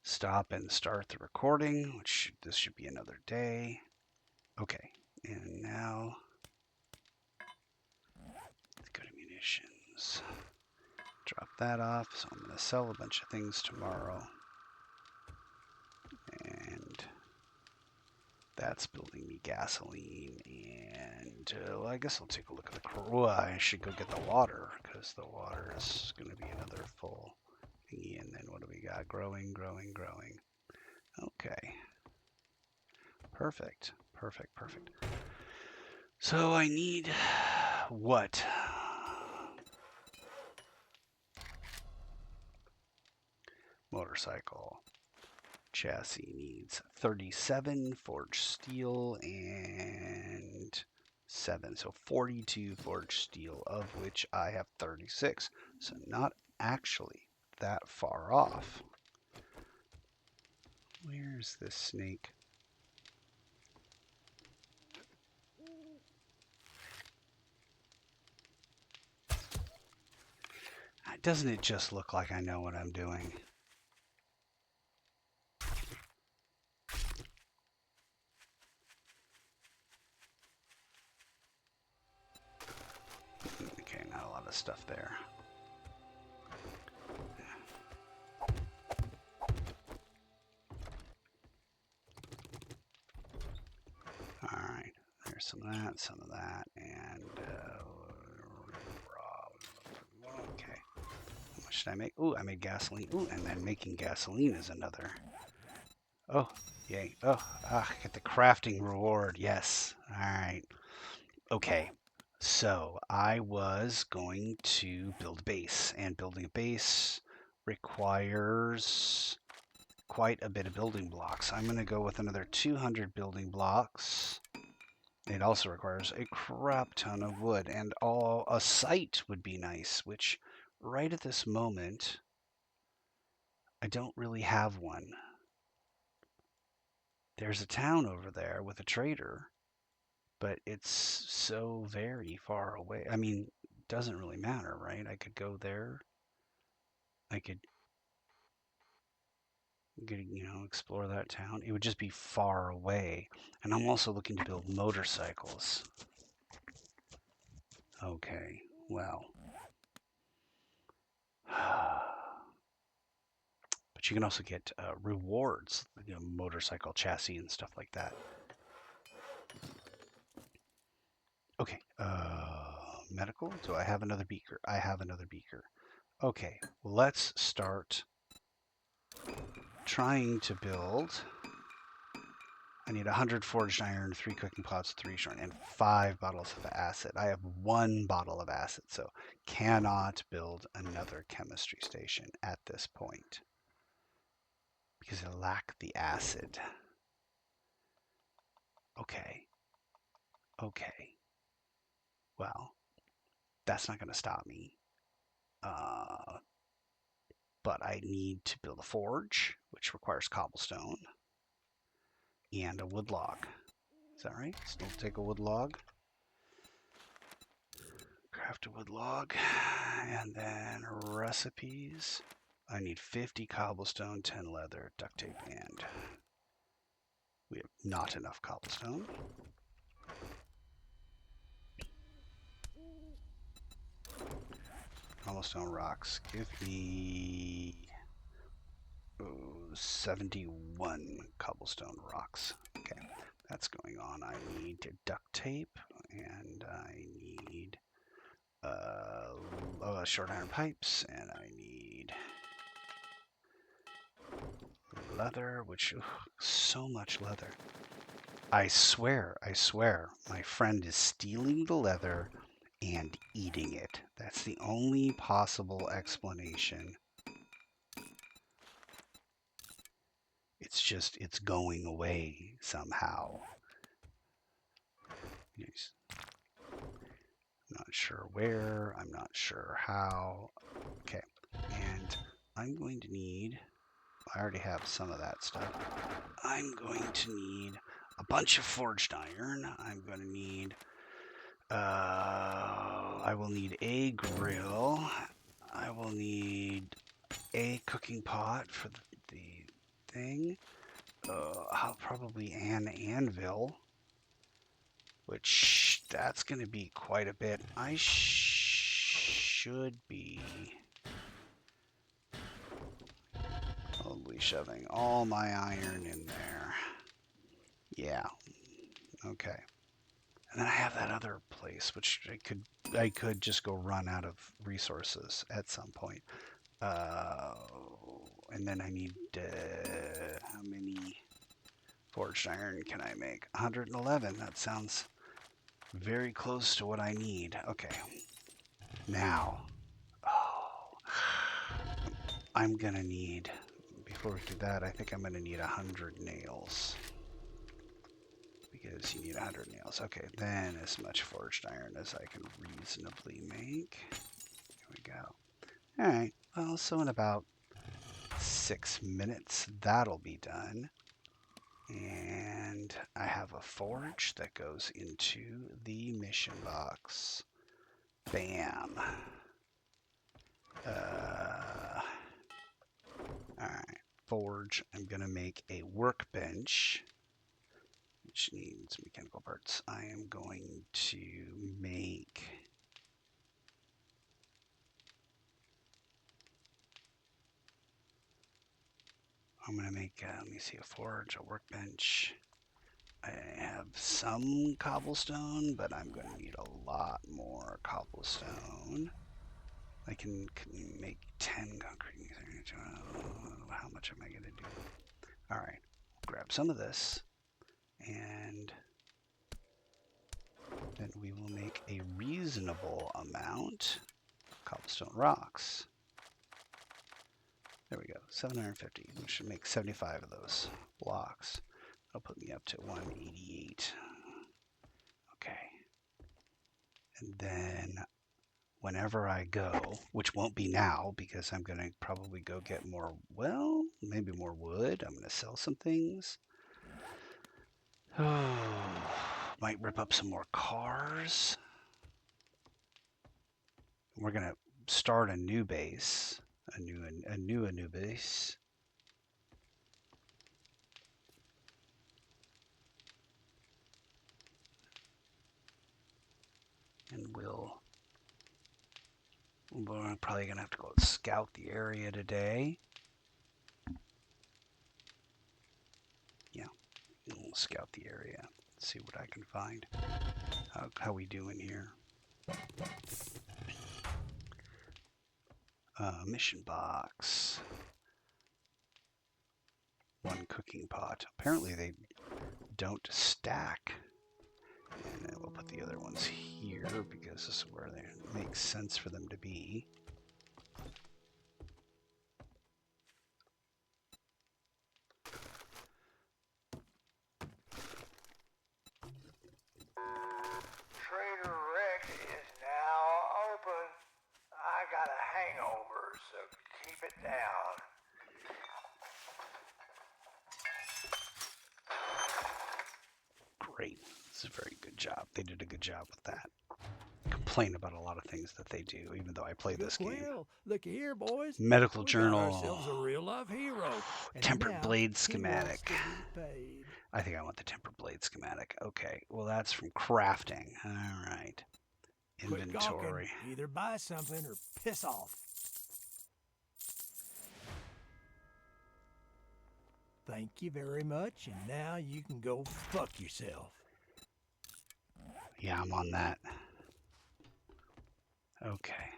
stop and start the recording, this should be another day. Okay, and now let's go to munitions. Drop that off. So I'm going to sell a bunch of things tomorrow. And that's building me gasoline. And well, I guess I'll take a look at the crew. I should go get the water because the water is going to be another full thingy. And then what do we got? Growing, growing, growing. Okay. Perfect. Perfect. Perfect. So I need what? Motorcycle. Chassis needs 37 forged steel and 7. So 42 forged steel, of which I have 36. So not actually that far off. Where's this snake? Doesn't it just look like I know what I'm doing? Okay, not a lot of stuff there. Alright, there's some of that, and okay. How much did I make? Ooh, I made gasoline. Ooh, and then making gasoline is another. Oh, yay. Oh, get the crafting reward. Yes. Alright. Okay. So I was going to build a base, and building a base requires quite a bit of building blocks. I'm going to go with another 200 building blocks. It also requires a crap ton of wood, and a site would be nice, which right at this moment, I don't really have one. There's a town over there with a trader, but it's so very far away. I mean, it doesn't really matter, right? I could go there. I could, explore that town. It would just be far away. And I'm also looking to build motorcycles. Okay, well. But you can also get rewards, motorcycle chassis and stuff like that. Okay, medical. Do I have another beaker? I have another beaker. Okay, let's start trying to build. I need 100 forged iron, 3 cooking pots, 3 short, and 5 bottles of acid. I have 1 bottle of acid, so cannot build another chemistry station at this point because I lack the acid. Okay. Okay. Well, that's not going to stop me. But I need to build a forge, which requires cobblestone and a wood log. Is that right? Still take a wood log. Craft a wood log. And then recipes. I need 50 cobblestone, 10 leather, duct tape, and we have not enough cobblestone. Cobblestone rocks. Give me 71 cobblestone rocks. Okay, that's going on. I need duct tape, and I need short iron pipes, and I need leather, which so much leather. I swear, my friend is stealing the leather and eating it. That's the only possible explanation. It's going away somehow. Yes. I'm not sure where, I'm not sure how. Okay, and I'm going to need, I already have some of that stuff. I'm going to need a bunch of forged iron. I'm going to need, I will need a grill. I will need a cooking pot for the thing. I'll probably an anvil, which that's going to be quite a bit. I should be probably shoving all my iron in there. Yeah. Okay. And then I have that other place, which I could just go run out of resources at some point. And then I need how many forged iron can I make? 111. That sounds very close to what I need. Okay. Now, I'm gonna need, before we do that, I think I'm gonna need 100 nails. Because you need 100 nails. Okay, then as much forged iron as I can reasonably make. Here we go. Alright, well, so in about 6 minutes, that'll be done. And I have a forge that goes into the mission box. Bam. Alright, forge. I'm going to make a workbench, which needs mechanical parts. I am going to make... I'm going to make, let me see, a forge, a workbench. I have some cobblestone, but I'm going to need a lot more cobblestone. I can make 10 concrete. How much am I going to do? All right, grab some of this, and then we will make a reasonable amount of cobblestone rocks. There we go, 750. We should make 75 of those blocks. That'll put me up to 188. Okay. And then whenever I go, which won't be now because I'm going to probably go get more, well, maybe more wood. I'm going to sell some things. Might rip up some more cars. We're going to start a new base, a new base. And we're probably going to have to go scout the area today. Yeah, we'll scout the area, see what I can find. How we doing here? Mission box. 1 cooking pot. Apparently they don't stack. And then we'll put the other ones here because this is where they make sense for them to be. Trader Rex is now open. I got a hangover, so keep it down. Great. This is a very good job. They did a good job with that. Complain about a lot of things that they do, even though I play this game. Well, look here, boys. Medical We journal. got ourselves a real life hero. Tempered blade He wants schematic. to be paid. I think I want the tempered blade schematic. Okay, well that's from crafting. All right. Quit Inventory. gawking. Either buy something or piss off. Thank you very much, and now you can go fuck yourself. Yeah, I'm on that. Okay.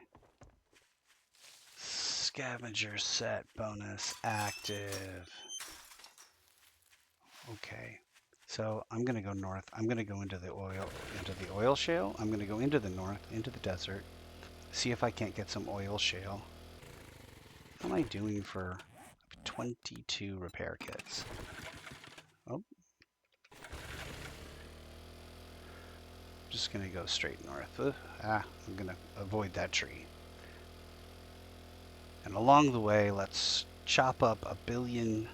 Scavenger set bonus active. Okay. So I'm gonna go north. I'm gonna go into the oil shale. I'm gonna go into the north, into the desert. See if I can't get some oil shale. How am I doing for 22 repair kits? Oh. Just gonna go straight north. I'm gonna avoid that tree. And along the way, let's chop up 1 billion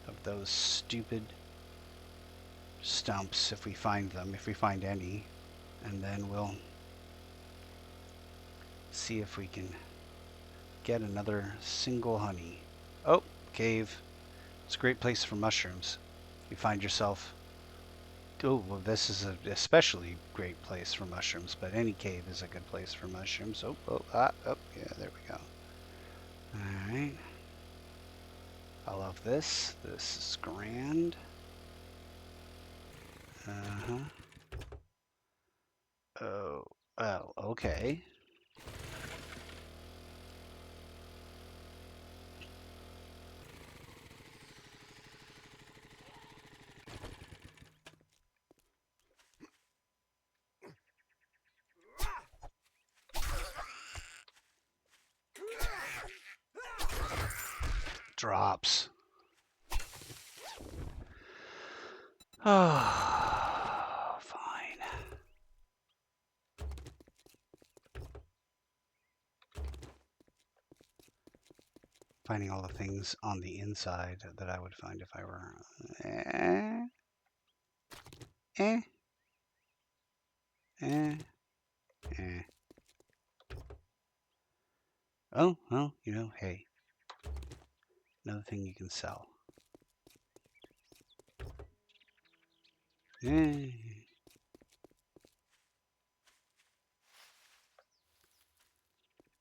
of those stupid stumps if we find them, if we find any. And then we'll see if we can get another single honey. Oh, cave. It's a great place for mushrooms. You find yourself... Oh, well, this is an especially great place for mushrooms, but any cave is a good place for mushrooms. Yeah, there we go. Alright. I love this. This is grand. Uh-huh. Oh, well, okay. Drops. Oh, fine. Finding all the things on the inside that I would find if I were... Eh. Oh, well, you know, hey. Another thing you can sell. Eh.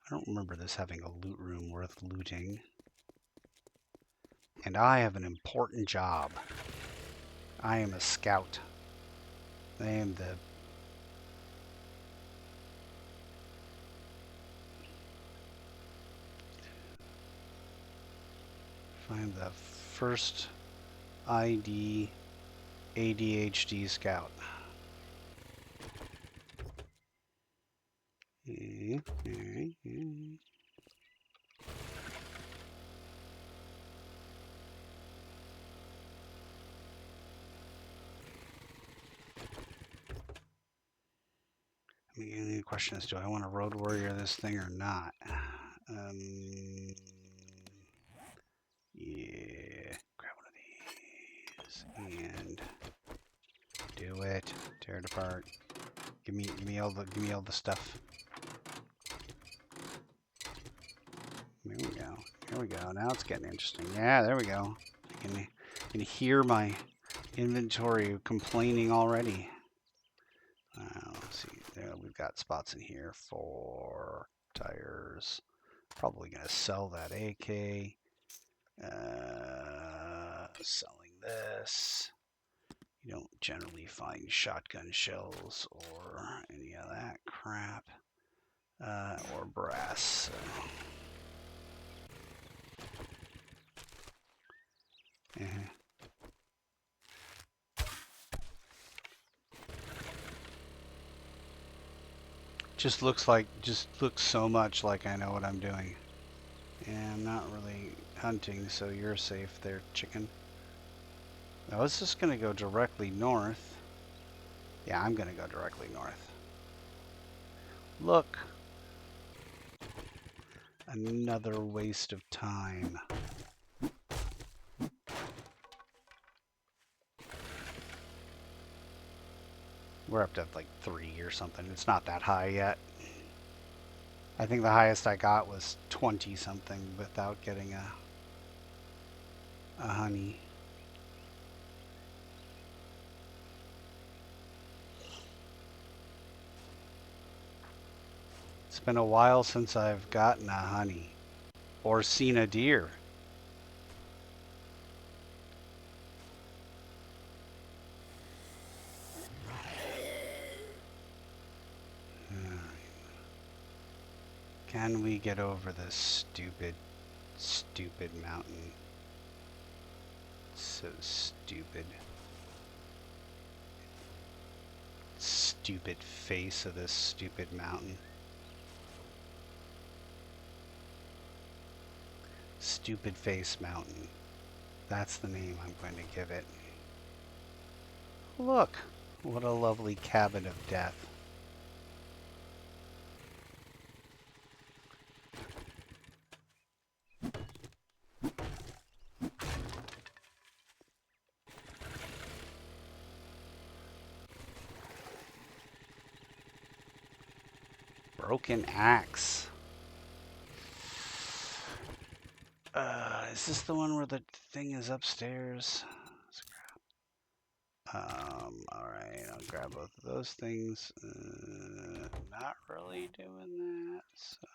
I don't remember this having a loot room worth looting. And I have an important job. I am a scout. I am the... Find the first ID ADHD scout. The only question is, do I want to road warrior this thing or not? Yeah, grab one of these and do it. Tear it apart. Give me all the stuff. There we go. There we go. Now it's getting interesting. Yeah, there we go. I can hear my inventory complaining already. Let's see. There, we've got spots in here for tires. Probably gonna sell that AK. Selling this. You don't generally find shotgun shells or any of that crap. Or brass. So. Just looks so much like I know what I'm doing. And I'm not really hunting, so you're safe there, chicken. I was just gonna go directly north. Yeah, I'm gonna go directly north. Look! Another waste of time. We're up to like 3 or something. It's not that high yet. I think the highest I got was 20 something without getting a honey. It's been a while since I've gotten a honey or seen a deer. Can we get over this stupid mountain? So stupid. Stupid face of this stupid mountain. Stupid Face Mountain. That's the name I'm going to give it. Look, what a lovely cabin of death. Broken axe. Is this the one where the thing is upstairs. Let's all right, I'll grab both of those things. Not really doing that. So.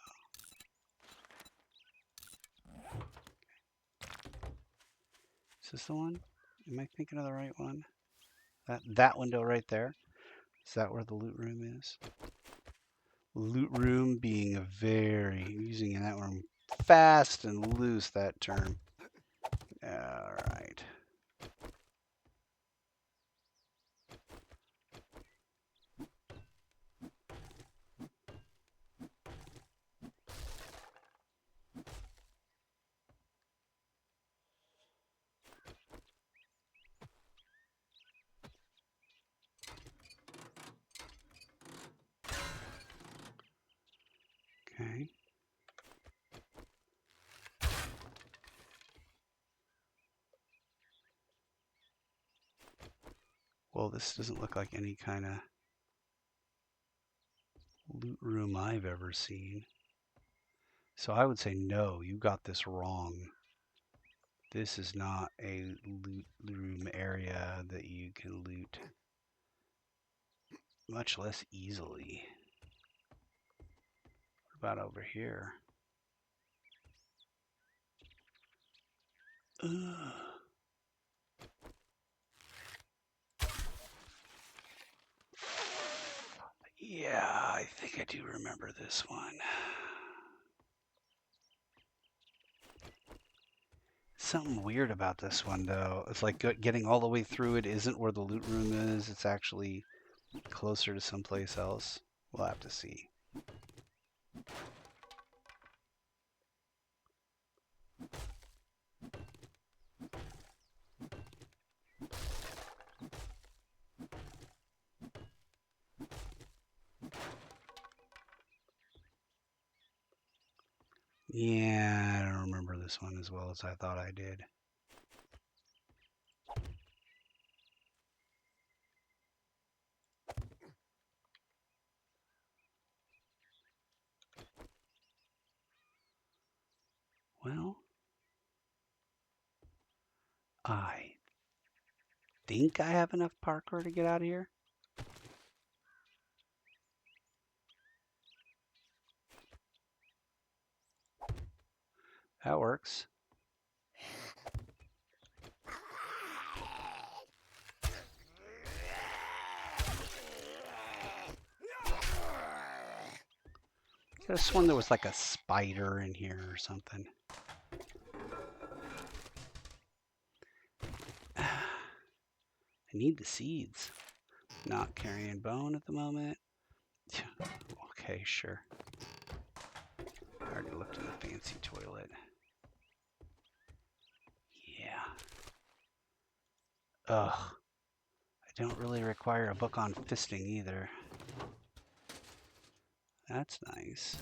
Is this the one? Am I thinking of the right one? That window right there. Is that where the loot room is? Loot room being a very, using that one fast and loose, that term. All right. Okay. Well, this doesn't look like any kind of loot room I've ever seen. So I would say no, you got this wrong. This is not a loot room area that you can loot, much less easily. What about over here? Ugh. Yeah, I think I do remember this one. Something weird about this one, though. It's like getting all the way through it isn't where the loot room is. It's actually closer to someplace else. We'll have to see. Yeah, I don't remember this one as well as I thought I did. Well, I think I have enough parkour to get out of here. That works. I could have sworn there was like a spider in here or something. I need the seeds. Not carrying bone at the moment. Okay, sure. I already looked in the fancy toilet. Yeah. Ugh. I don't really require a book on fisting either. That's nice.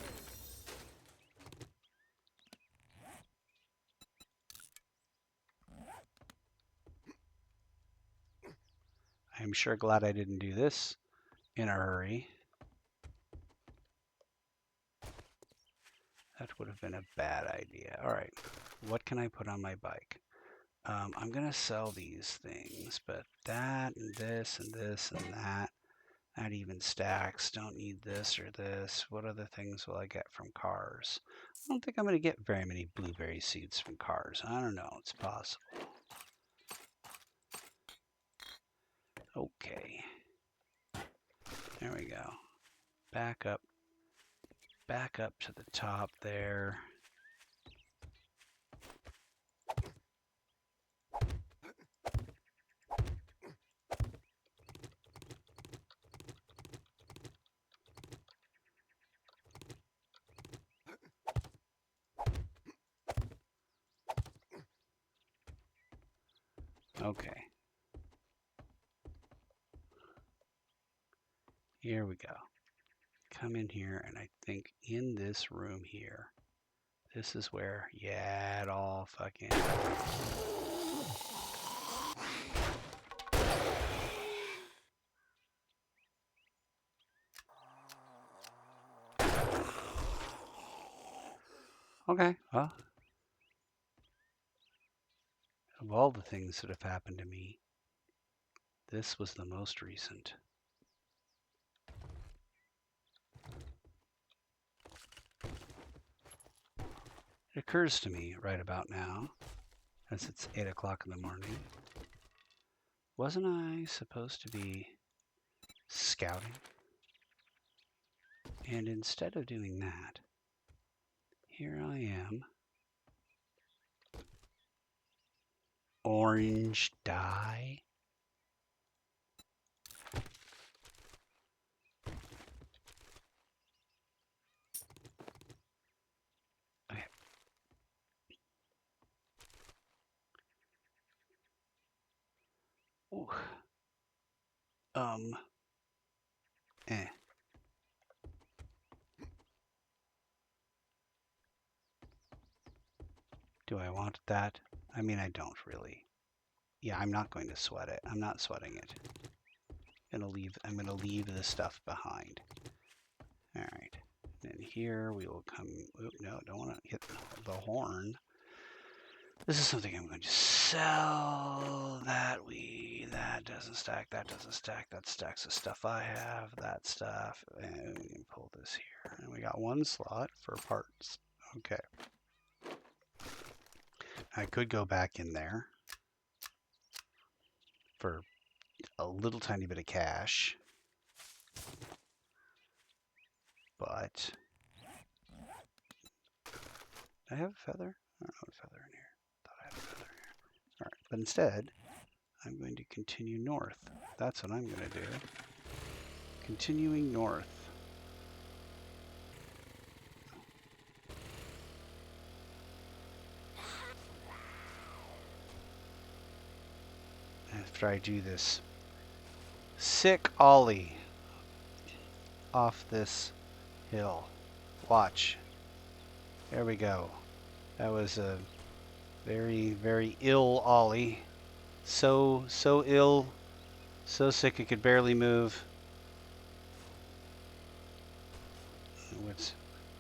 I'm sure glad I didn't do this in a hurry. That would have been a bad idea. All right, what can I put on my bike? I'm gonna sell these things, but that and this and this and that even stacks. Don't need this or this. What other things will I get from cars? I don't think I'm gonna get very many blueberry seeds from cars. I don't know, it's possible. Okay. There we go. Back up to the top there. Okay. Here we go. Come in here, and I think in this room here, this is where, yeah, it all fucking... Okay, well. Of all the things that have happened to me, this was the most recent. It occurs to me right about now, as it's 8 o'clock in the morning, wasn't I supposed to be scouting? And instead of doing that, here I am. Orange dye. Okay. Ooh. Eh. Do I want that? I mean, I don't really. Yeah, I'm not going to sweat it. I'm not sweating it. I'm gonna leave this stuff behind. All right. Then here we will come. Oop, no, don't want to hit the horn. This is something I'm going to sell. That doesn't stack. That doesn't stack. That stacks the stuff I have. That stuff. And we can pull this here. And we got one slot for parts. Okay. I could go back in there for a little tiny bit of cash. But I have a feather? I don't have a feather in here. Thought I had a feather in here. All right, but instead, I'm going to continue north. That's what I'm going to do. Continuing north. After I do this sick ollie off this hill. Watch. There we go. That was a very, very ill ollie. So ill. So sick it could barely move.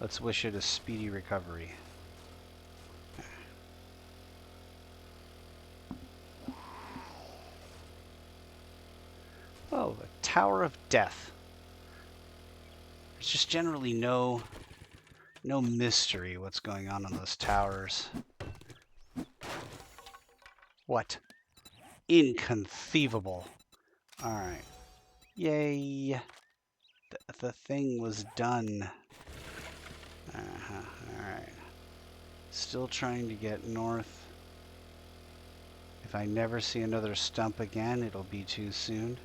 Let's wish it a speedy recovery. Oh, a Tower of Death. There's just generally no mystery what's going on those towers. What? Inconceivable. Alright. Yay. The thing was done. Alright. Still trying to get north. If I never see another stump again, it'll be too soon.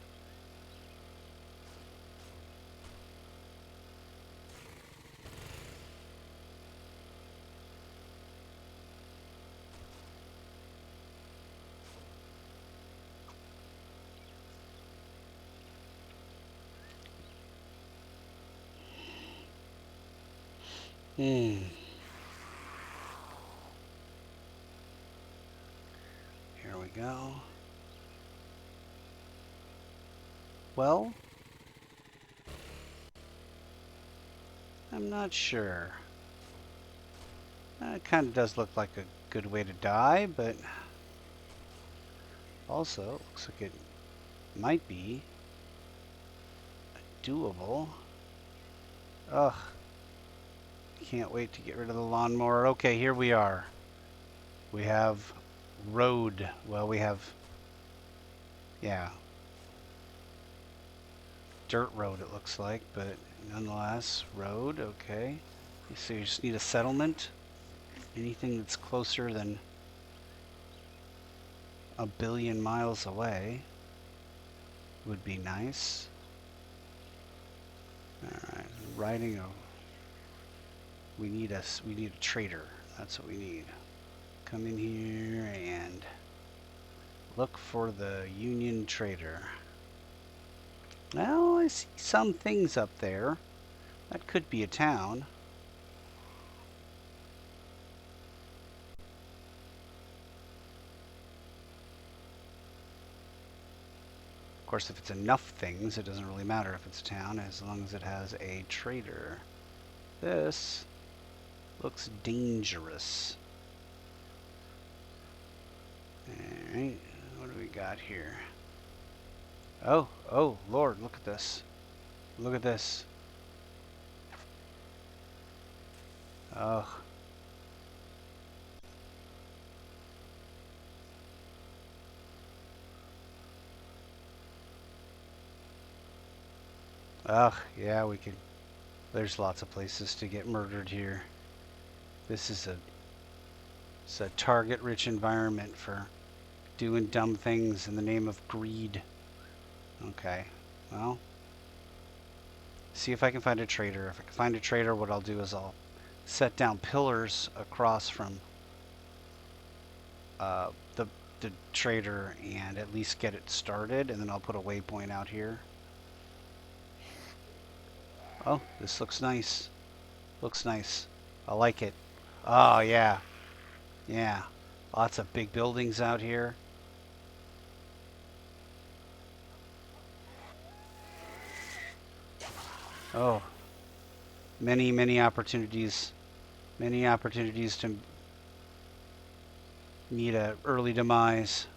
Here we go. Well, I'm not sure. It kind of does look like a good way to die, but also looks like it might be doable. Ugh. Can't wait to get rid of the lawnmower. Okay, here we are. We have road. Well, we have, yeah, dirt road it looks like, but nonetheless, road, okay. So you just need a settlement. Anything that's closer than 1 billion miles away would be nice. Alright, riding a... We need a trader. That's what we need. Come in here and look for the Union Trader. Well, I see some things up there. That could be a town. Of course, if it's enough things, it doesn't really matter if it's a town, as long as it has a trader. This looks dangerous. Alright, what do we got here? Oh, oh, Lord, look at this. Look at this. Oh. Ugh, yeah, we could. There's lots of places to get murdered here. This is it's a target-rich environment for doing dumb things in the name of greed. Okay, well, see if I can find a trader. If I can find a trader, what I'll do is I'll set down pillars across from the trader and at least get it started, and then I'll put a waypoint out here. Oh, this looks nice. Looks nice. I like it. Oh, yeah. Yeah. Lots of big buildings out here. Oh, many, many opportunities. Many opportunities to meet an early demise.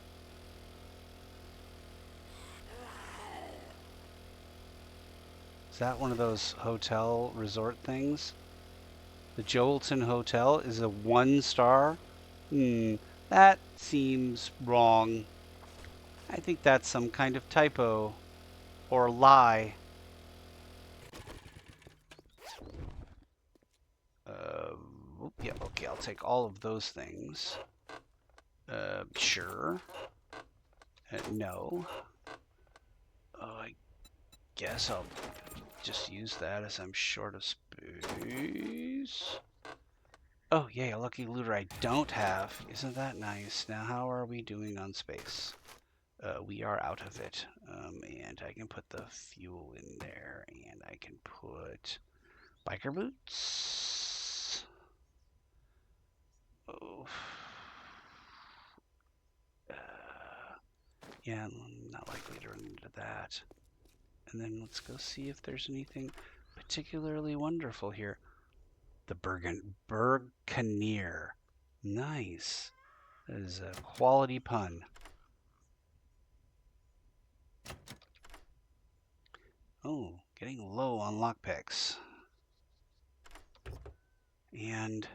Is that one of those hotel resort things? The Jolton Hotel is a 1-star? That seems wrong. I think that's some kind of typo or lie. Yeah, okay, I'll take all of those things. Sure. No. Oh, I guess I'll just use that as I'm short of space. Oh, yay, a lucky looter I don't have. Isn't that nice? Now, how are we doing on space? We are out of it. And I can put the fuel in there, and I can put biker boots. Oh. Yeah, I'm not likely to run into that. And then let's go see if there's anything particularly wonderful here. The Bergkanier. Nice. That is a quality pun. Oh, getting low on lockpicks. And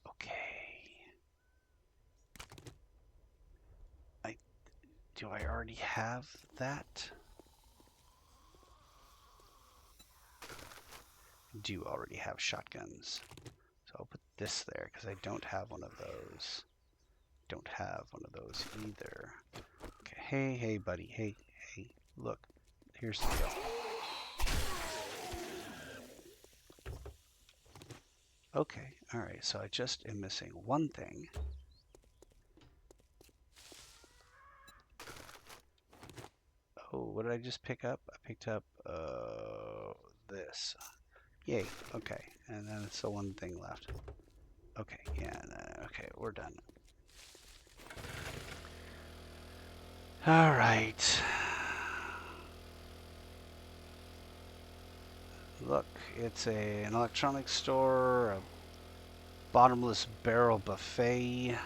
okay. Do I already have that? I do already have shotguns. So I'll put this there because I don't have one of those. Don't have one of those either. Okay, hey, buddy. Hey, look. Here's the deal. Okay, alright, so I just am missing one thing. Oh, what did I just pick up? I picked up this. Yay, okay, and then it's the one thing left. Okay, yeah, okay, we're done. Alright. Look, it's an electronics store, a bottomless barrel buffet,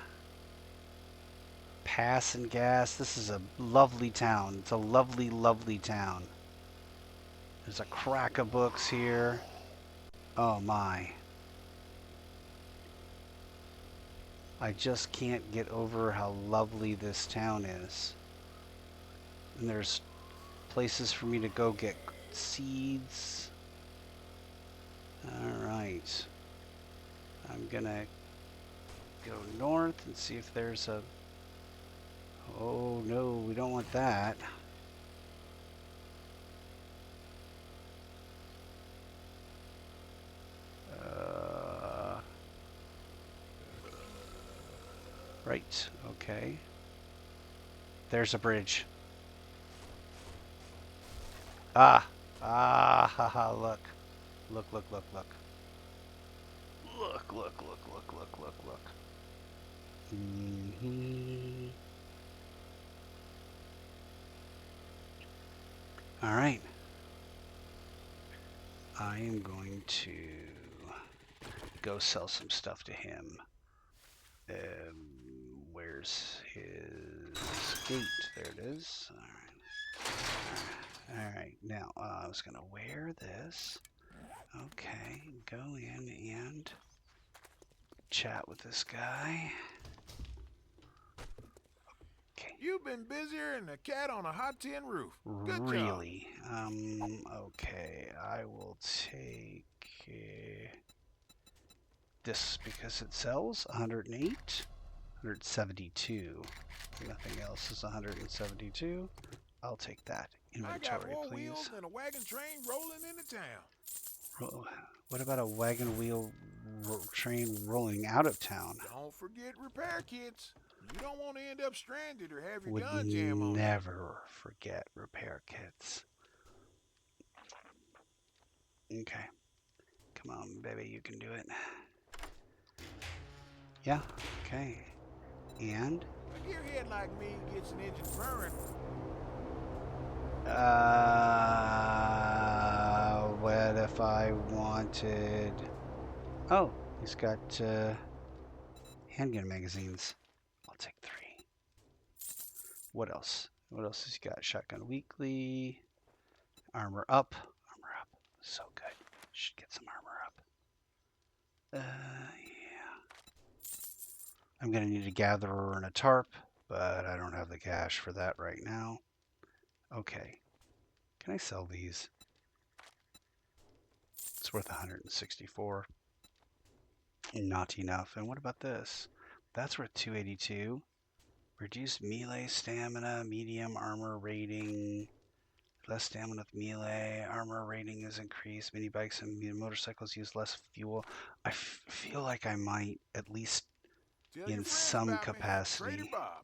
pass and gas. This is a lovely town. It's a lovely, lovely town. There's a crack of books here. Oh my. I just can't get over how lovely this town is. And there's places for me to go get seeds. Alright. I'm gonna go north and see if there's a... Oh no, we don't want that. Right, okay. There's a bridge. Haha, look. Look. Look. All right. I am going to go sell some stuff to him. Where's his gate? There it is. All right. Now, I was going to wear this. Okay. Go in and chat with this guy. Okay. You've been busier than a cat on a hot tin roof. Good job. Really? Okay. I will take this because it sells 108, 172. Nothing else is 172. I'll take that. I got Inventory, more please. wheels than a wagon train rolling into town. What about a wagon wheel train rolling out of town? Don't forget repair kits. You don't want to end up stranded or have your Would gun jam on you. never forget repair kits. Okay. Come on, baby, you can do it. Yeah, okay. And? A gearhead like me gets an engine purring. What if I wanted... Oh, he's got handgun magazines. I'll take 3. What else? What else has he got? Shotgun weekly. Armor up. Armor up. So good. Should get some armor up. Yeah. I'm going to need a gatherer and a tarp, but I don't have the cash for that right now. Okay. Can I sell these? It's worth 164. Not enough. And what about this? That's worth 282. Reduced melee stamina, medium armor rating, less stamina with melee, armor rating is increased, mini bikes and motorcycles use less fuel. I feel like I might, at least Tell in your friends some about me, capacity, Trader Bob.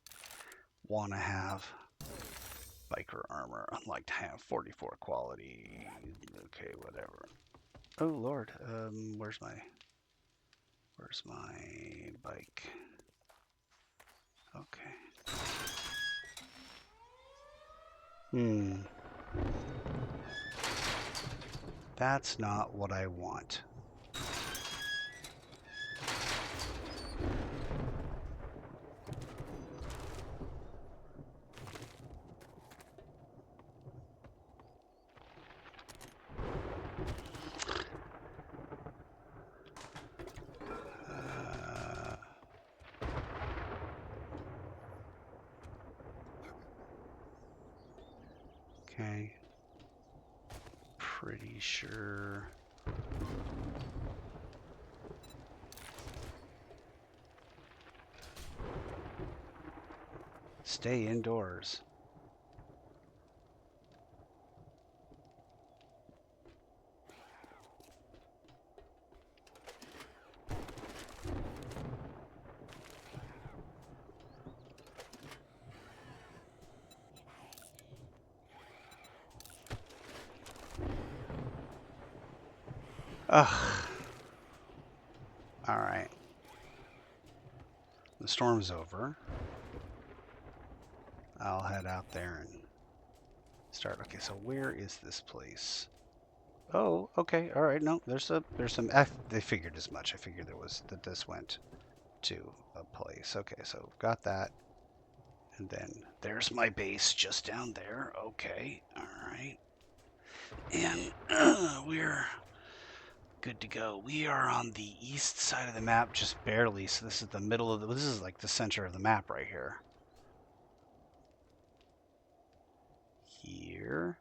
want to have biker armor, unlike to have 44 quality. Okay, whatever. Oh Lord, where's my bike? Okay. That's not what I want. Okay. Pretty sure. Stay indoors. Ugh. All right. The storm's over. I'll head out there and start. Okay, so where is this place? Oh, okay. All right. No, there's some. They figured as much. I figured that this went to a place. Okay, so got that. And then there's my base just down there. Okay. All right. And we're good to go. We are on the east side of the map, just barely. So this is the middle of this is like the center of the map right here. Here.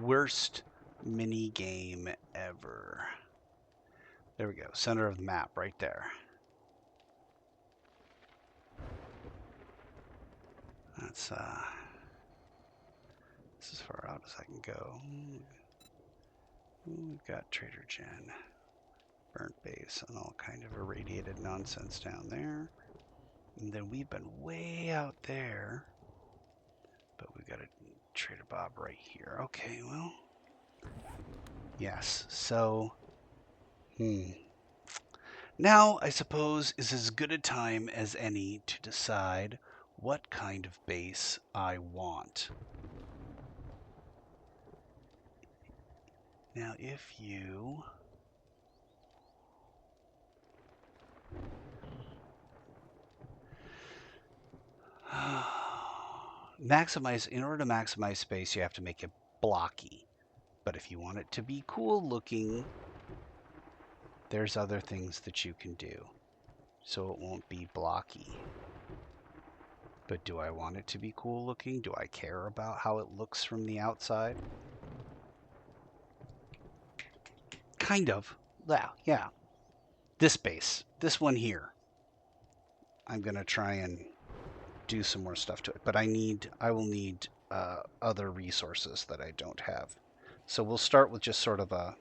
Worst mini game ever. There we go. Center of the map right there. That's this is as far out as I can go. We've got Trader Jen, burnt base, and all kind of irradiated nonsense down there. And then we've been way out there, but we've got a Trader Bob right here. Okay, well, yes. So, now I suppose is as good a time as any to decide what kind of base I want. Now, if you maximize, in order to maximize space, you have to make it blocky. But if you want it to be cool looking, there's other things that you can do. So it won't be blocky. But do I want it to be cool looking? Do I care about how it looks from the outside? Kind of. Yeah. This base. This one here. I'm going to try and do some more stuff to it. But I will need other resources that I don't have. So we'll start with just sort of a...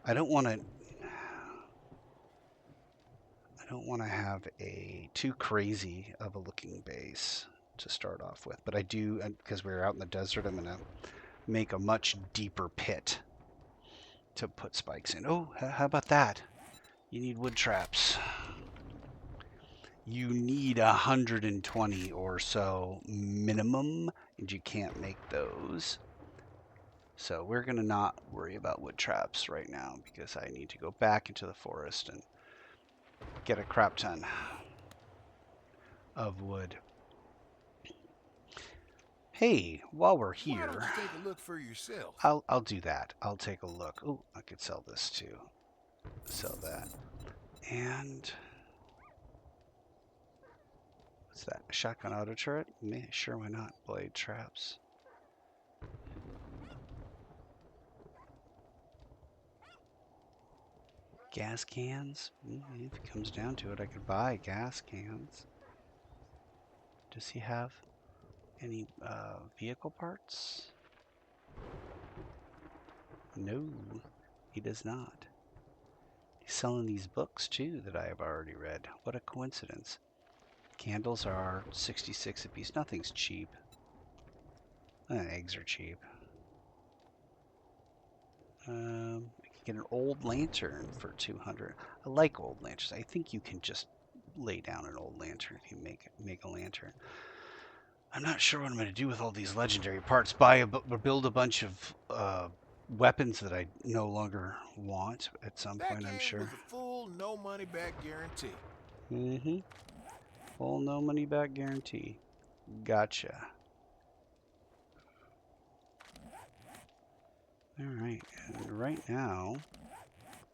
I don't want to have a too crazy of a looking base to start off with. But I do, because we're out in the desert, I'm going to make a much deeper pit to put spikes in. Oh, how about that? You need wood traps. You need 120 or so minimum, and you can't make those. So we're going to not worry about wood traps right now because I need to go back into the forest and get a crap ton of wood. Hey, while we're Why here, don't you take a look for yourself? I'll do that. I'll take a look. Oh, I could sell this too. Sell that. And what's that? A shotgun auto turret? Sure, why not? Blade traps. Gas cans? If it comes down to it, I could buy gas cans. Does he have any vehicle parts? No, he does not. He's selling these books too that I have already read. What a coincidence. Candles are 66 apiece. Nothing's cheap. Eggs are cheap. I can get an old lantern for 200. I like old lanterns. I think you can just lay down an old lantern if you make a lantern. I'm not sure what I'm going to do with all these legendary parts. Build a bunch of weapons that I no longer want at some That point, I'm came sure. with a full no money back guarantee. Mm-hmm. Full no money back guarantee. Gotcha. Alright, and right now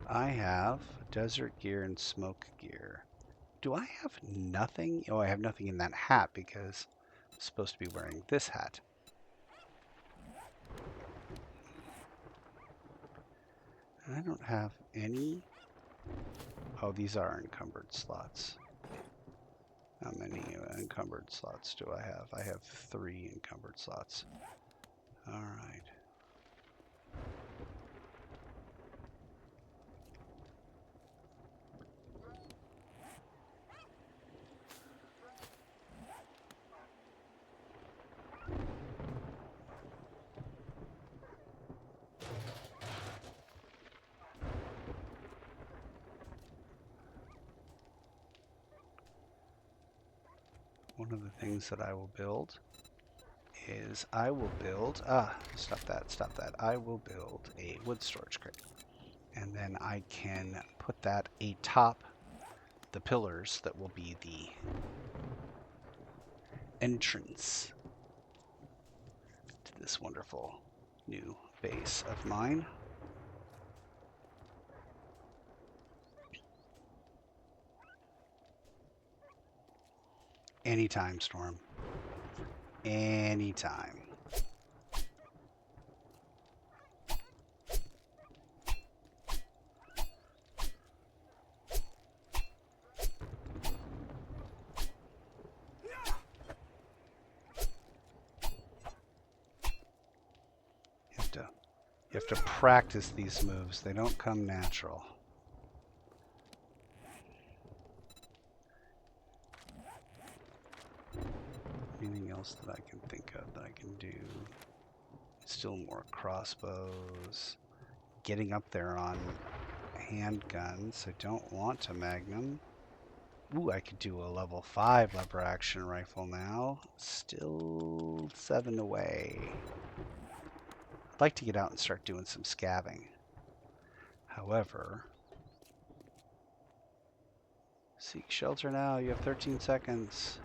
I have desert gear and smoke gear. Do I have nothing? Oh, I have nothing in that hat because I'm supposed to be wearing this hat. And I don't have any... Oh, these are encumbered slots. How many encumbered slots do I have? I have 3 encumbered slots. Alright. One of the things that I will build is I will build, stop that. I will build a wood storage crate. And then I can put that atop the pillars that will be the entrance to this wonderful new base of mine. Anytime, Storm. Anytime. You have to practice these moves. They don't come natural. Anything else that I can think of that I can do? Still more crossbows. Getting up there on handguns. I don't want a magnum. Ooh, I could do a level 5 lever action rifle now. Still 7 away. I'd like to get out and start doing some scavving. However, seek shelter now. You have 13 seconds.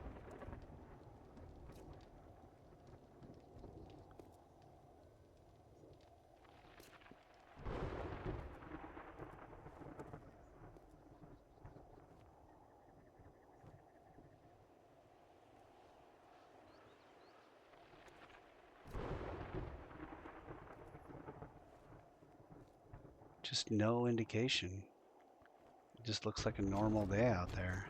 Just no indication. It just looks like a normal day out there.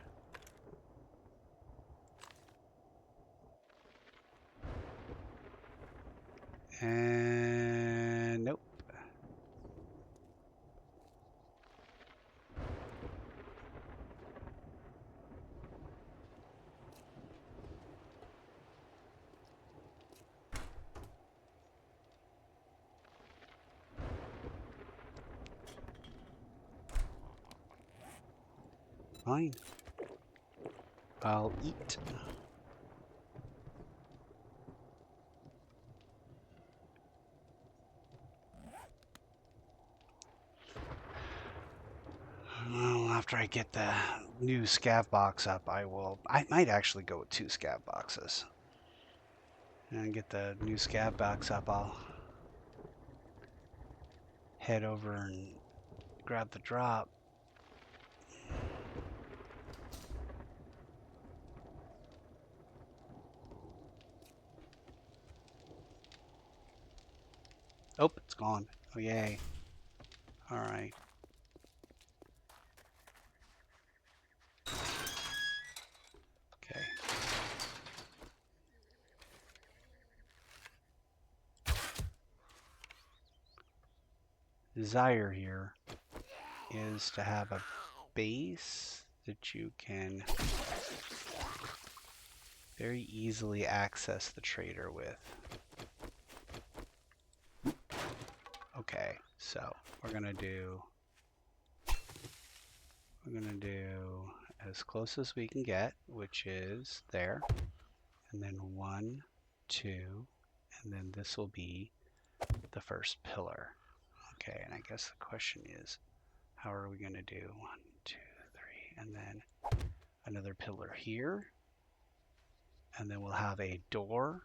And nope. Fine. I'll eat. Well, after I get the new scav box up, I might actually go with 2 scav boxes. And get the new scav box up, I'll head over and grab the drop. Oh, it's gone. Oh, yay. All right. Okay. Desire here is to have a base that you can very easily access the trader with. Okay, so we're gonna do as close as we can get, which is there, and then 1, 2, and then this will be the first pillar. Okay, and I guess the question is, how are we gonna do 1, 2, 3, and then another pillar here, and then we'll have a door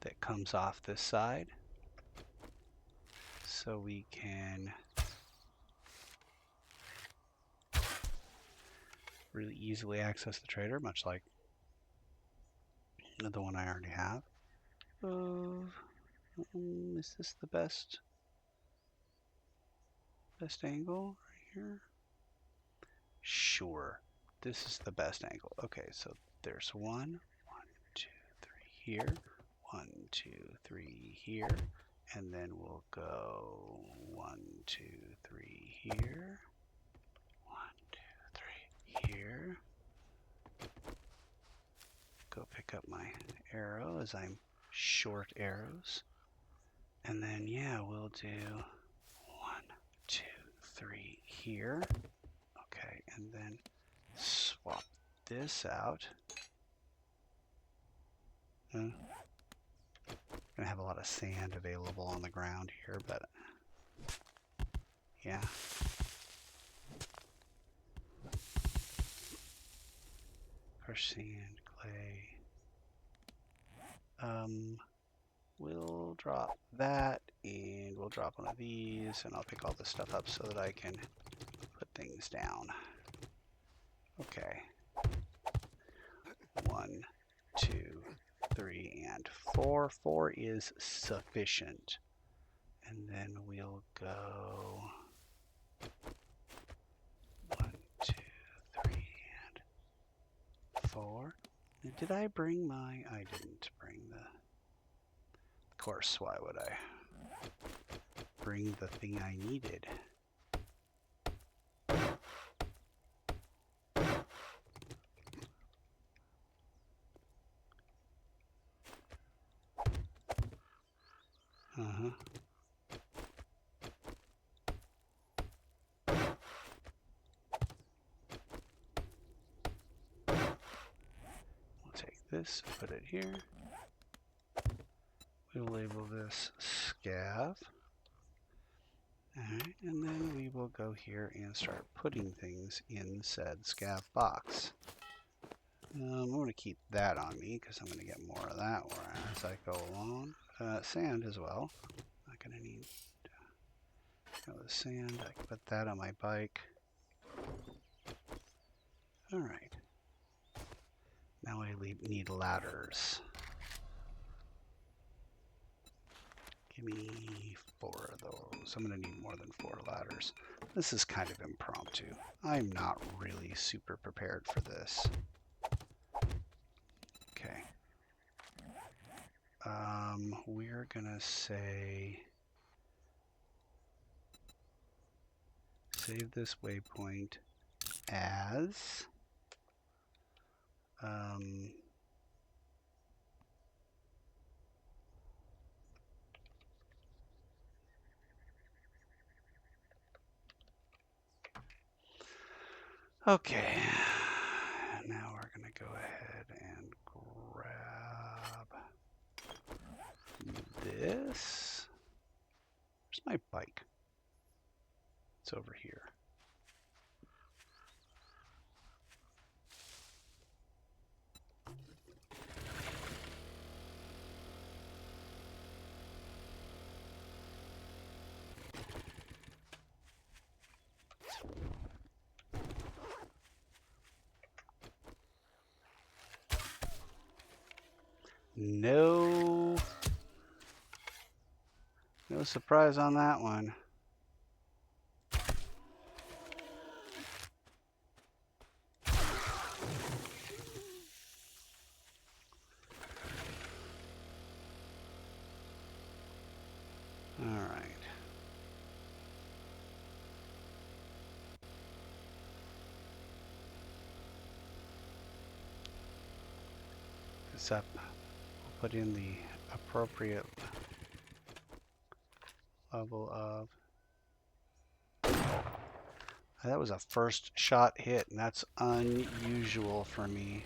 that comes off this side, so we can really easily access the trader, much like the one I already have. Is this the best angle right here? Sure, this is the best angle. Okay, so there's 1, 2, 3 here, 1, 2, 3 here, and then we'll go 1, 2, 3 here, 1, 2, 3 here. Go pick up my arrow as I'm short arrows. And then, yeah, we'll do 1, 2, 3 here. Okay, and then swap this out. Gonna have a lot of sand available on the ground here, but yeah. Crushed sand, clay. We'll drop that, and we'll drop one of these, and I'll pick all this stuff up so that I can put things down. Okay. 1, 2, 3, and 4. 4 is sufficient. And then we'll go 1, 2, 3, and 4. Did I bring my... I didn't bring the... Of course, why would I bring the thing I needed? Uh-huh. this, put it here. We'll label this scav. Alright, and then we will go here and start putting things in said scav box. I'm going to keep that on me because I'm going to get more of that as I go along. Sand as well. Not going to need the sand. I can put that on my bike. Alright. Now I need ladders. Give me 4 of those. I'm going to need more than 4 ladders. This is kind of impromptu. I'm not really super prepared for this. Okay. We're going to say save this waypoint as okay. Now we're going to go ahead and grab this. Where's my bike? It's over here. No surprise on that one. All right. This up. We'll put in the appropriate level of. That was a first shot hit, and that's unusual for me.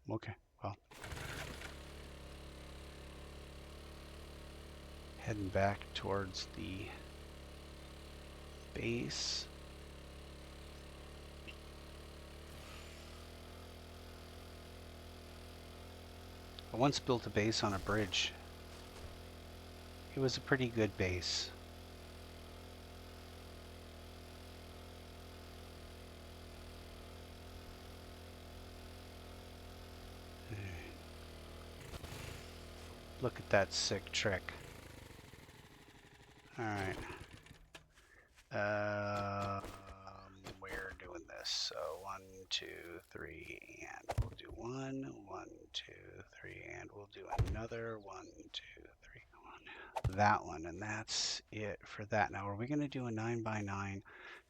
Okay, well. Heading back towards the base. I once built a base on a bridge. It was a pretty good base. Look at that sick trick. Alright. We're doing this. So 1, 2, 3, and we'll do 1, 1, 2, 3, and we'll do another 1, 2, 3, 1. That one, and that's it for that. Now, are we going to do a 9x9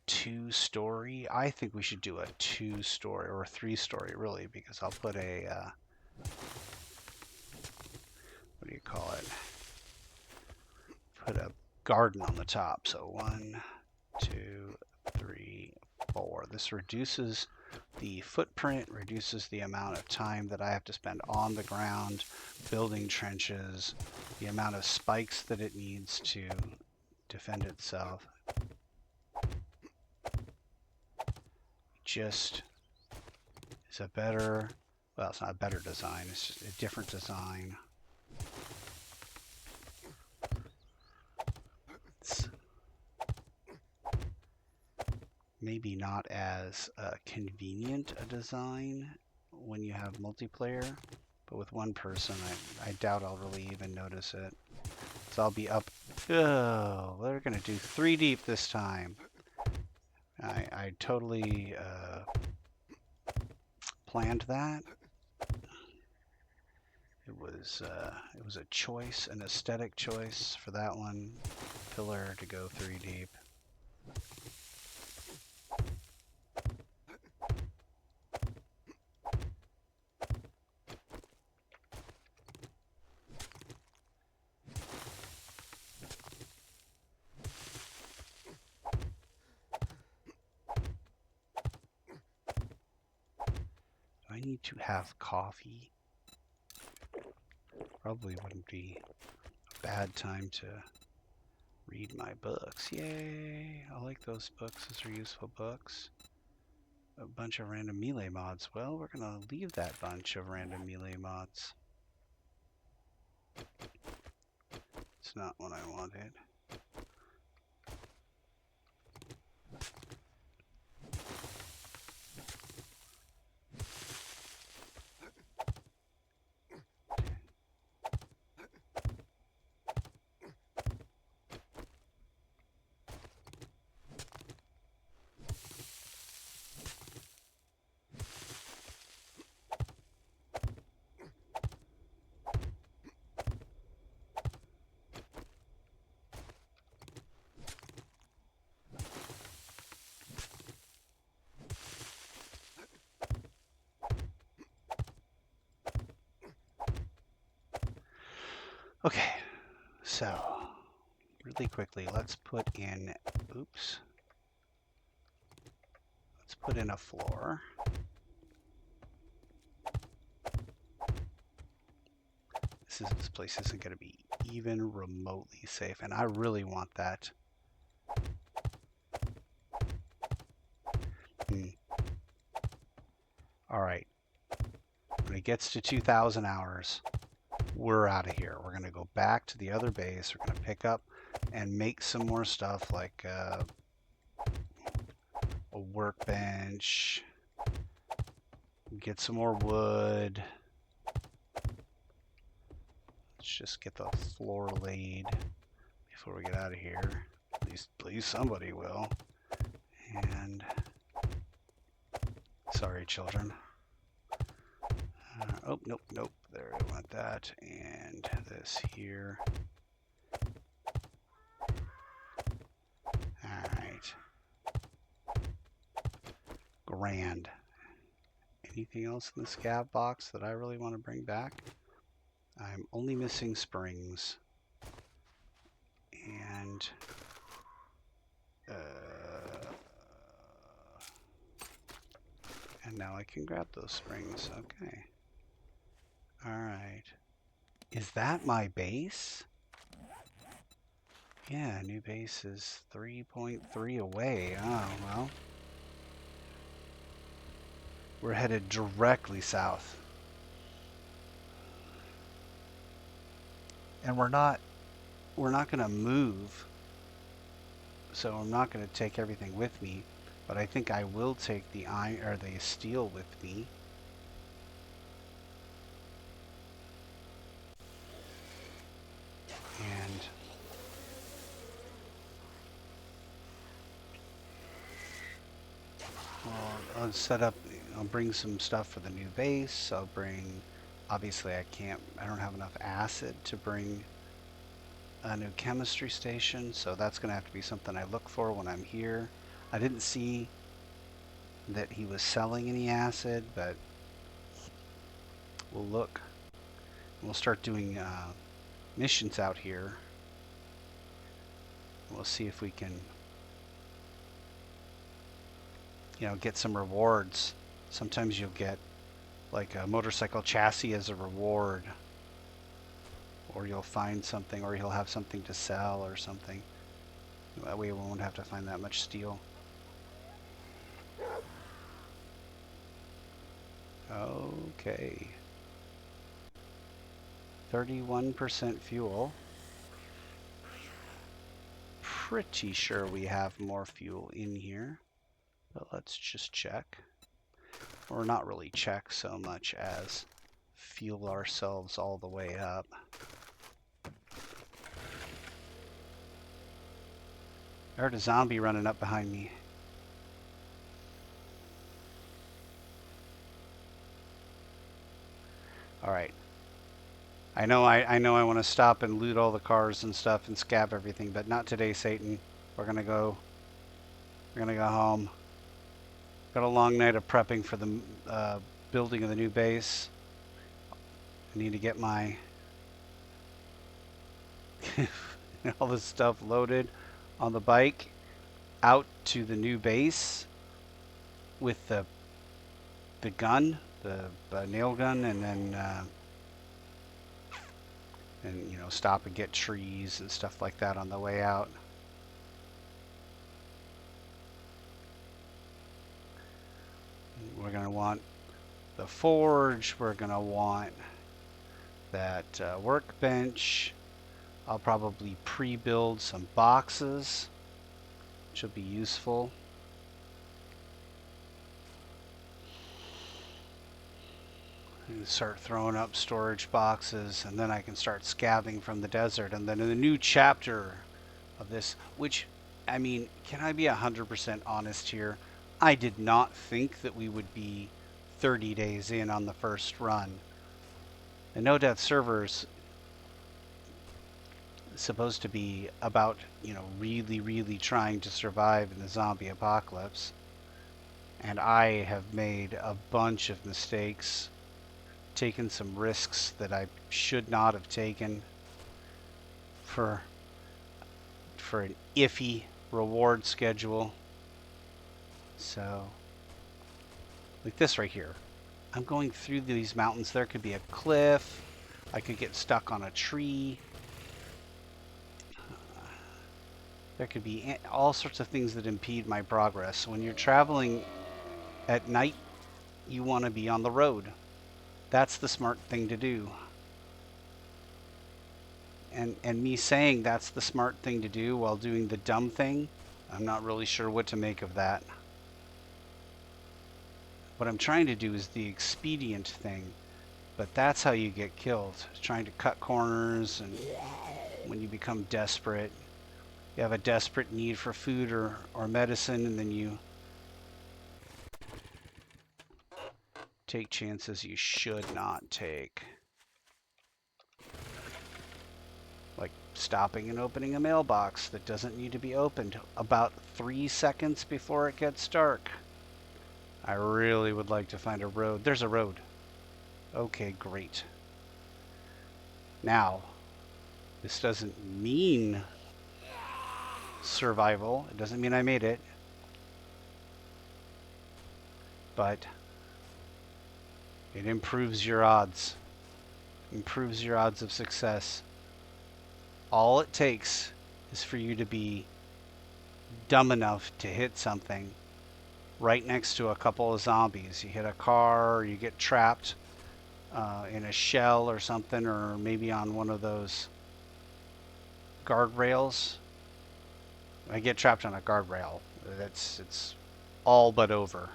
2-story? I think we should do a 2-story or a 3-story, really, because I'll put a what do you call it? Put a garden on the top. So 1, 2, 3, 4. This reduces the footprint, reduces the amount of time that I have to spend on the ground building trenches, the amount of spikes that it needs to defend itself. Just is a better, well, it's not a better design, it's just a different design. It's maybe not as convenient a design when you have multiplayer, but with one person, I doubt I'll really even notice it. So I'll be up. Oh, they're gonna do 3 deep this time. I totally planned that. It was a choice, an aesthetic choice for that one pillar to go 3 deep. need to have coffee. Probably wouldn't be a bad time to read my books. Yay! I like those books. Those are useful books. A bunch of random melee mods. Well, we're gonna leave that bunch of random melee mods. It's not what I wanted. Okay, so really quickly, let's put in, oops, let's put in a floor. This place isn't going to be even remotely safe, and I really want that. All right, when it gets to 2,000 hours, we're out of here. We're going to go back to the other base. We're going to pick up and make some more stuff like a workbench, get some more wood. Let's just get the floor laid before we get out of here. At least, please, somebody will. And sorry, children. Oh, nope, nope. There, I want that. And this here. Alright. Grand. Anything else in the scav box that I really want to bring back? I'm only missing springs. And now I can grab those springs. Okay. Alright. Is that my base? Yeah, new base is 3.3 away. Oh, well. We're headed directly south. And we're not going to move. So I'm not going to take everything with me, but I think I will take the iron or the steel with me. And I'll set up, I'll bring some stuff for the new base. I'll bring, obviously I don't have enough acid to bring a new chemistry station, so that's going to have to be something I look for when I'm here. I didn't see that he was selling any acid, but we'll look. We'll start doing missions out here. We'll see if we can, get some rewards. Sometimes you'll get like a motorcycle chassis as a reward, or you'll find something, or he'll have something to sell or something. That way we won't have to find that much steel. Okay. 31% fuel. Pretty sure we have more fuel in here, but let's just check. Or not really check so much as fuel ourselves all the way up. I heard a zombie running up behind me. All right. I know I want to stop and loot all the cars and stuff and scav everything, but not today, Satan. We're gonna go home. Got a long night of prepping for the building of the new base. I need to get my all this stuff loaded on the bike out to the new base with the gun, the nail gun, and then and you know, stop and get trees and stuff like that on the way out. We're gonna want the forge. We're gonna want that workbench. I'll probably pre-build some boxes, which will be useful. And start throwing up storage boxes, and then I can start scavenging from the desert. And then in the new chapter of this, which, I mean, can I be 100% honest here? I did not think that we would be 30 days in on the first run. The No Death servers supposed to be about, you know, really trying to survive in the zombie apocalypse. And I have made a bunch of mistakes, taken some risks that I should not have taken for an iffy reward schedule. So, like this right here. I'm going through these mountains. There could be a cliff. I could get stuck on a tree. There could be all sorts of things that impede my progress. When you're traveling at night, you want to be on the road. That's the smart thing to do. And me saying that's the smart thing to do while doing the dumb thing, I'm not really sure what to make of that. What I'm trying to do is the expedient thing, but that's how you get killed. Trying to cut corners, and when you become desperate, you have a desperate need for food or medicine, and then you take chances you should not take. Like stopping and opening a mailbox that doesn't need to be opened about 3 seconds before it gets dark. I really would like to find a road. There's a road. Okay, great. Now, this doesn't mean survival. It doesn't mean I made it. But it improves your odds. Improves your odds of success. All it takes is for you to be dumb enough to hit something right next to a couple of zombies. You hit a car, or you get trapped in a shell or something, or maybe on one of those guardrails. I get trapped on a guardrail. It's all but over.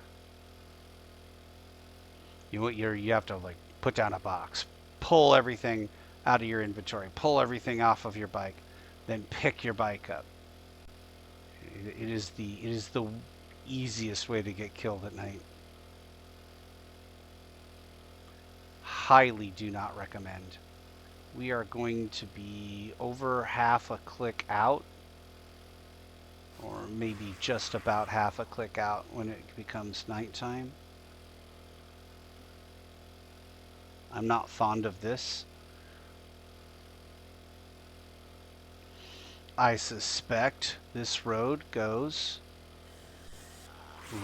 You have to like put down a box, pull everything out of your inventory, pull everything off of your bike, then pick your bike up. It is the easiest way to get killed at night. Highly do not recommend. We are going to be over half a click out, or maybe just about half a click out when it becomes nighttime. I'm not fond of this. I suspect this road goes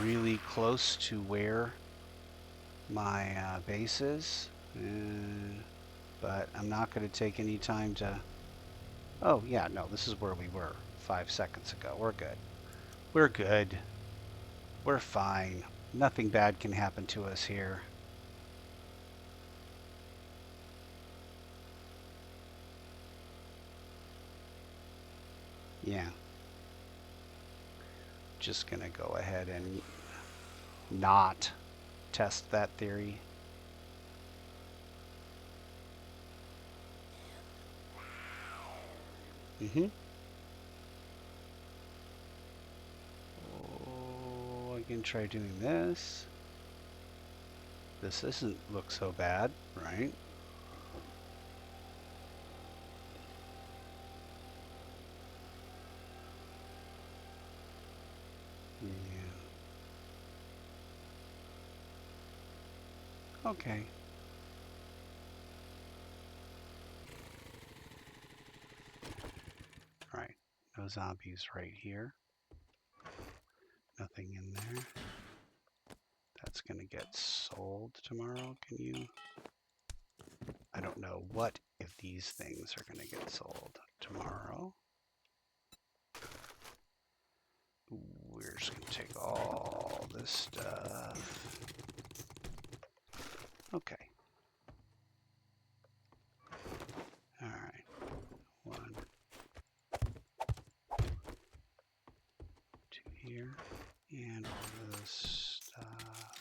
really close to where my base is, but I'm not going to take any time to... Oh yeah, no, this is where we were 5 seconds ago. We're good. We're good. We're fine. Nothing bad can happen to us here. Yeah. Just gonna go ahead and not test that theory. Oh, I can try doing this. This doesn't look so bad, right? Yeah. Okay. Right. No zombies right here. Nothing in there. that's going to get sold tomorrow? Can you? I don't know what if these things are going to get sold tomorrow. We're just going to take all this stuff. Okay. All right. 1, 2 here, and all this stuff.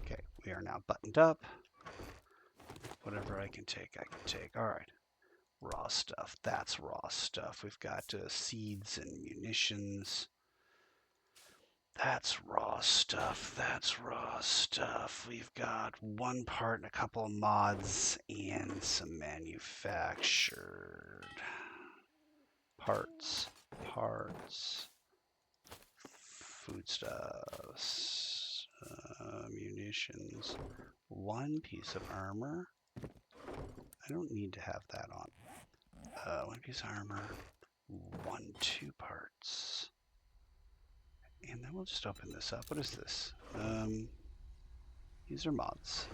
Okay, we are now buttoned up. Whatever I can take, I can take. All right. Raw stuff. That's raw stuff. We've got seeds and munitions. That's raw stuff. That's raw stuff. We've got 1 part and a couple of mods and some manufactured parts. Foodstuffs. Munitions. 1 piece of armor. I don't need to have that on. 1 piece of armor. 2 parts. And then we'll just open this up. What is this? These are mods.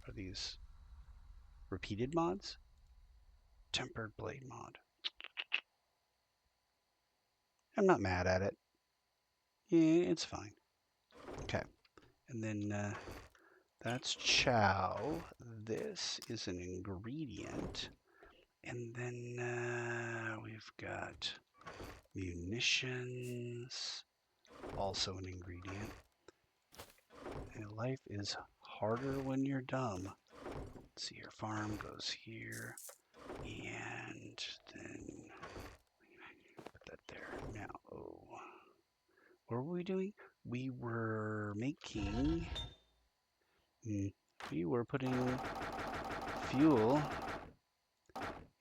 Are these repeated mods? Tempered blade mod. I'm not mad at it. Yeah, it's fine. Okay. And then that's chow. This is an ingredient. And then we've got munitions, also an ingredient. And life is harder when you're dumb. Let's see, your farm goes here, and then put that there. Now, what were we doing? We were making, we were putting fuel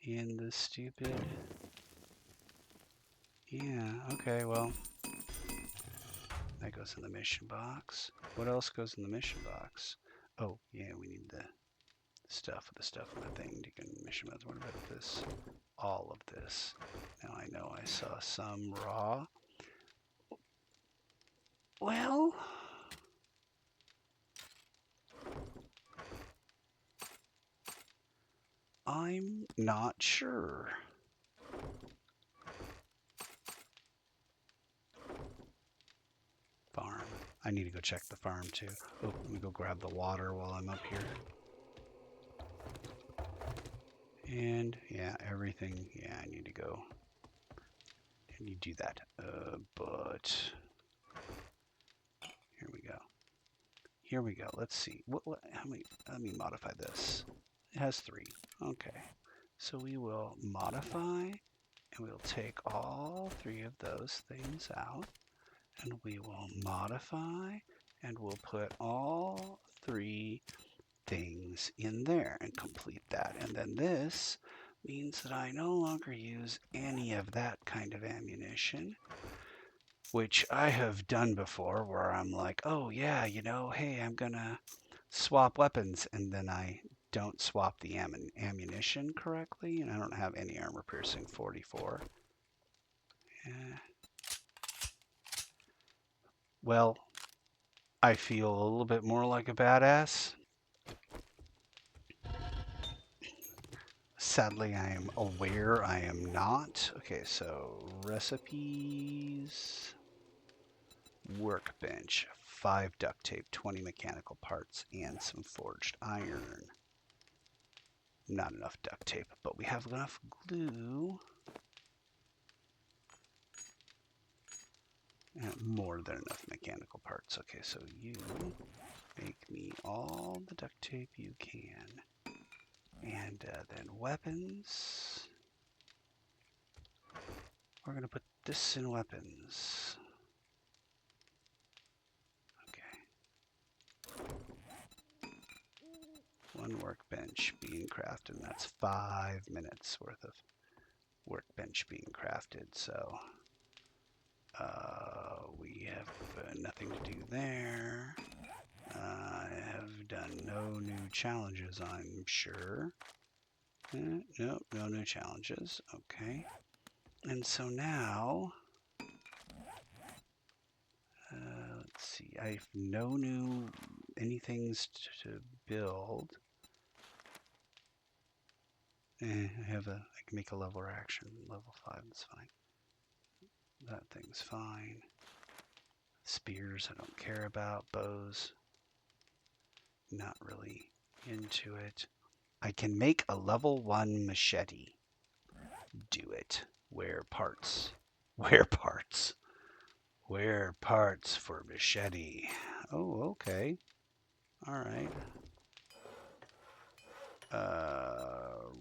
in the stupid. Yeah, okay, well, that goes in the mission box. What else goes in the mission box? Oh, yeah, we need the stuff in the thing to get in the mission box. What about this? All of this. Now I know I saw some raw. Well, I'm not sure. Farm. I need to go check the farm too. Oh, let me go grab the water while I'm up here. And yeah, everything. Yeah, I need to go. Can you do that? But here we go. Here we go. Let's see. How many? Let me modify this. It has 3. Okay. So we will modify, and we'll take all 3 of those things out, and we will modify, and we'll put all 3 things in there and complete that. And then this means that I no longer use any of that kind of ammunition, which I have done before, where I'm like, oh yeah, you know, hey, I'm gonna swap weapons, and then I don't swap the ammunition correctly, and I don't have any armor piercing 44. Yeah. Well, I feel a little bit more like a badass. Sadly, I am aware I am not. Okay, so recipes, workbench, 5 duct tape, 20 mechanical parts, and some forged iron. Not enough duct tape, but we have enough glue. And more than enough mechanical parts. Okay, so you make me all the duct tape you can. And then weapons. We're going to put this in weapons. Okay. 1 workbench being crafted, and that's 5 minutes worth of workbench being crafted. So we have nothing to do there. I have done no new challenges, I'm sure. Nope, no new challenges. Okay. And so now, let's see. I have no new anythings to build. I can make a level action. Level 5, that's fine. That thing's fine. Spears, I don't care about. Bows, not really into it. I can make a level 1 machete. Do it. Where parts? Where parts? Where parts for machete? Oh, okay. All right.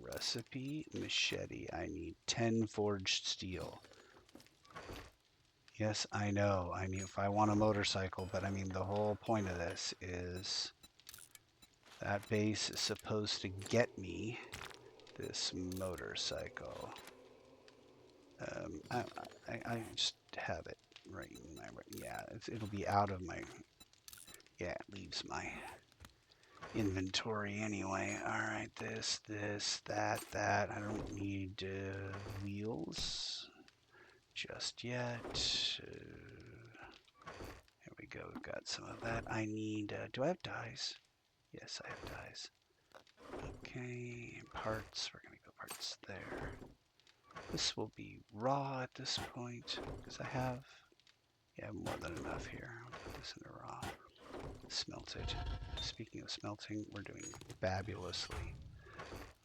Recipe machete. I need 10 forged steel. Yes, I know. I mean, if I want a motorcycle, but I mean, the whole point of this is that base is supposed to get me this motorcycle. I just have it right in my, yeah, it'll be out of my, yeah, it leaves my inventory anyway. All right, this, that. I don't need wheels just yet. Here we go. We've got some of that. I need, do I have dyes? Yes, I have dyes. Okay, parts. We're going to go parts there. This will be raw at this point because I have, yeah, more than enough here. I'll put this into raw. Smelt it. Speaking of smelting, we're doing fabulously.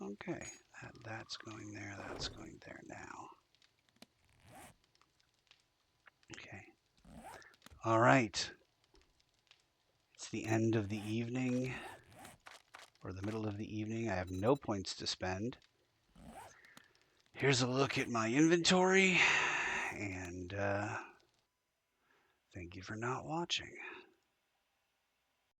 Okay, that's going there. That's going there now. Okay. All right. It's the end of the evening, or the middle of the evening. I have no points to spend. Here's a look at my inventory, and thank you for not watching.